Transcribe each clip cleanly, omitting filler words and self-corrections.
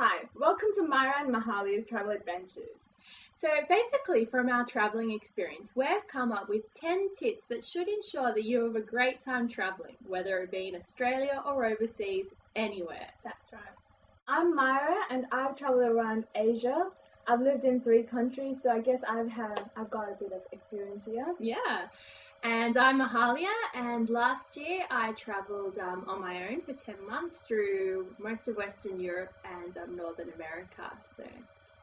Hi, welcome to Myra and Mahali's Travel Adventures. So basically, from our travelling experience, we've come up with 10 tips that should ensure that you have a great time travelling, whether it be in Australia or overseas, anywhere. That's right. I'm Myra and I've traveled around Asia. I've lived in 3 countries, so I guess I've got a bit of experience here. Yeah. And I'm Mahalia, and last year I travelled on my own for 10 months through most of Western Europe and Northern America. So,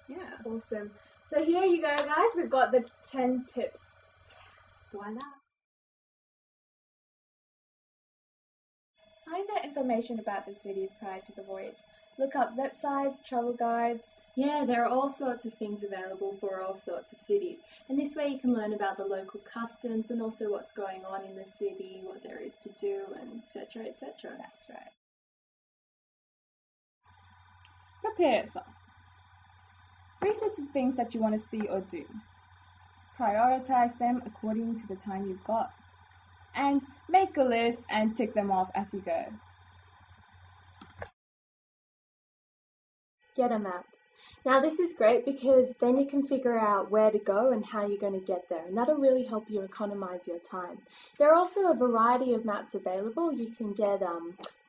yeah. Awesome. So here you go, guys. We've got the 10 tips. Voila. Find out information about the city prior to the voyage. Look up websites, travel guides. Yeah, there are all sorts of things available for all sorts of cities. And this way you can learn about the local customs and also what's going on in the city, what there is to do, and etc, etc. That's right. Prepare yourself. Research the things that you want to see or do. Prioritize them according to the time you've got. And make a list and tick them off as you go. Get a map. Now this is great because then you can figure out where to go and how you're going to get there, and that'll really help you economize your time. There are also a variety of maps available. You can get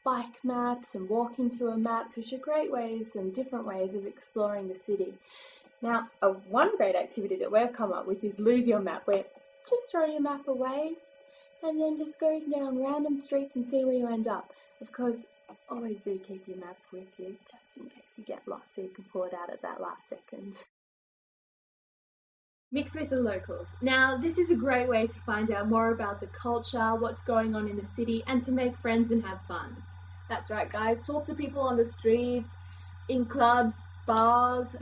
bike maps and walking tour maps, which are great ways and different ways of exploring the city. Now, one great activity that we've come up with is lose your map, where just throw your map away and then just go down random streets and see where you end up. Of course, always do keep your map with you, just in case you get lost, so you can pull it out at that last second. Mix with the locals. Now, this is a great way to find out more about the culture, what's going on in the city, and to make friends and have fun. That's right, guys. Talk to people on the streets, in clubs, bars,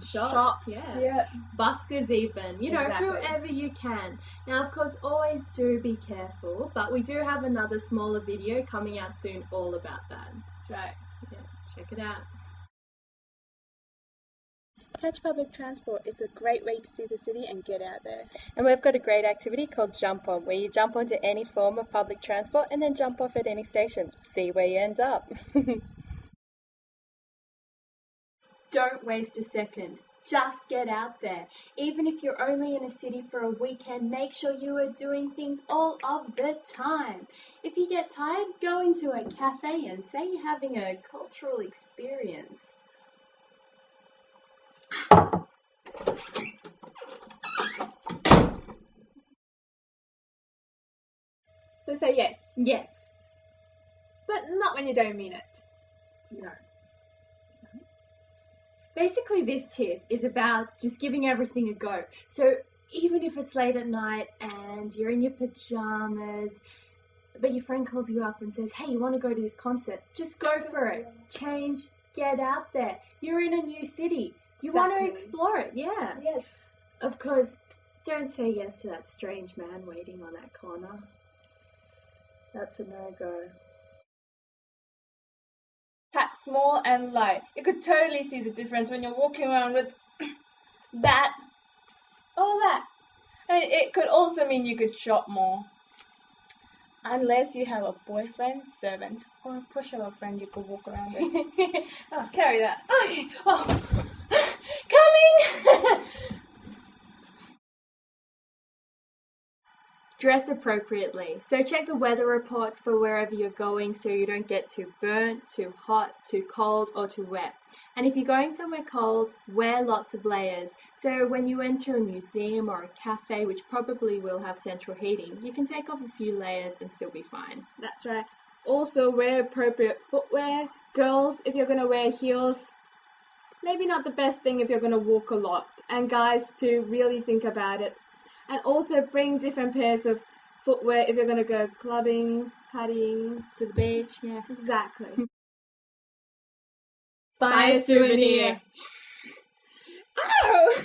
shops. Yeah. Buskers even. Exactly. Whoever you can. Now, of course, always do be careful, but we do have another smaller video coming out soon all about that. That's right. Yeah, check it out. Catch public transport. It's a great way to see the city and get out there. And we've got a great activity called Jump On, where you jump onto any form of public transport and then jump off at any station. See where you end up. Don't waste a second. Just get out there. Even if you're only in a city for a weekend, make sure you are doing things all of the time. If you get tired, go into a cafe and say you're having a cultural experience. So say yes. Yes. But not when you don't mean it. No. Basically, this tip is about just giving everything a go. So even if it's late at night and you're in your pajamas, but your friend calls you up and says, hey, you want to go to this concert? Just go for it. Change, get out there. You're in a new city. You want to explore it, yeah. Yes. Of course, don't say yes to that strange man waiting on that corner. That's a no-go. Pack small and light. You could totally see the difference when you're walking around with that, all that. I mean, it could also mean you could shop more. Unless you have a boyfriend, servant, or a pushover friend you could walk around with. Oh, carry that. Okay. Oh. Coming! Dress appropriately. So check the weather reports for wherever you're going so you don't get too burnt, too hot, too cold, or too wet. And if you're going somewhere cold, wear lots of layers. So when you enter a museum or a cafe, which probably will have central heating, you can take off a few layers and still be fine. That's right. Also, wear appropriate footwear. Girls, if you're going to wear heels, maybe not the best thing if you're going to walk a lot. And guys, to really think about it. And also bring different pairs of footwear if you're going to go clubbing, partying, To the beach, yeah. Exactly. Buy a souvenir. Oh!